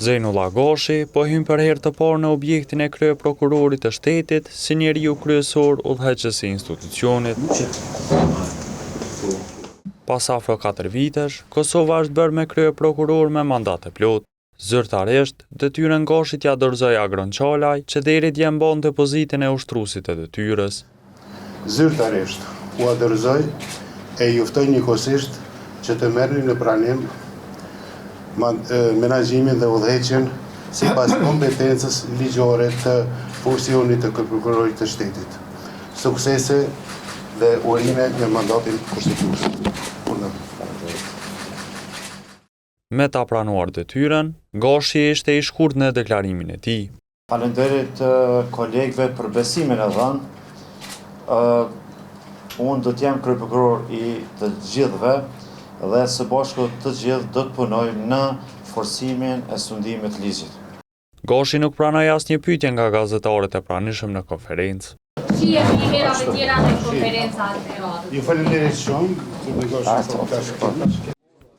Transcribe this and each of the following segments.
Zejnullah Goshi po hyn për herë të parë në objektin e kryeprokurorit të shtetit si njeriu kryesor udhëheqës i institucionit. Pas afro 4 vitesh, Kosova është bërë me kryeprokuror me mandat të plot. Zyrtarisht, detyrën Goshit ja dorëzoi Agron Çalaj, që deri dje mbante pozitën e ushtruesit të detyrës. Zyrtarisht, u dorëzoi e juftoj njëkohësisht që të merrni në pranim menaxhimin dhe udhëheqjen sipas kompetencës ligjore të funksionit të prokurorit të shtetit. Suksese dhe urime në mandatin kushtetues. Me ta pranuar detyrën, Goshi ishte i shkurt në deklarimin e tij. Falenderit kolegëve për besimin e dhënë. Unë do të jem kryeprokuror i të gjithëve dhe së bashku të gjithë do të punojmë në forcimin e sundimit të ligjit. Goshi nuk pranoi asnjë pyetje nga gazetarët e pranishëm në konferencë. Si e herave tjera në konferencat e radhës. Ju falenderoj shumë,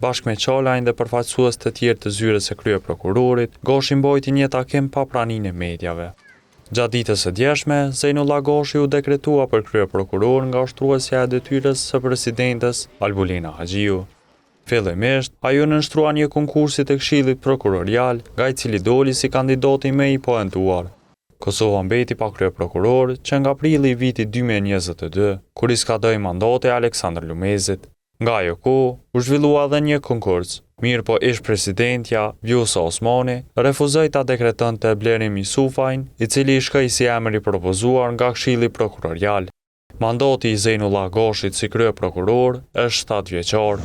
Bashkë me Çalajin dhe përfaqësues të tjerë të zyrës së kryeprokurorit, Goshi mbajti një takim pa praninë e mediave. Gjatë ditës së djeshme, Zejnullah Goshi u dekretua për kryeprokuror nga ushtruesja e detyrës së presidentes Albulina Haxhiu. Fillimisht, ajo nënshtrua një konkursi të Këshillit Prokurorial, nga i cili doli si kandidati më i poentuar. Kosova mbeti pa kryeprokuror që nga prilli i vitit 2022, kur i skadoi mandati Aleksandr Lumezit. Nga ajo kohë, u zhvillua edhe një konkurs, mirë po ish presidentja Vjosa Osmani refuzoi ta dekretonte Blerim Yusufajin, i cili i shkoi si emër i propozuar nga Këshilli Prokurorial. Mandati i Zejnullah Goshit si kryeprokuror është 7 vjeçar.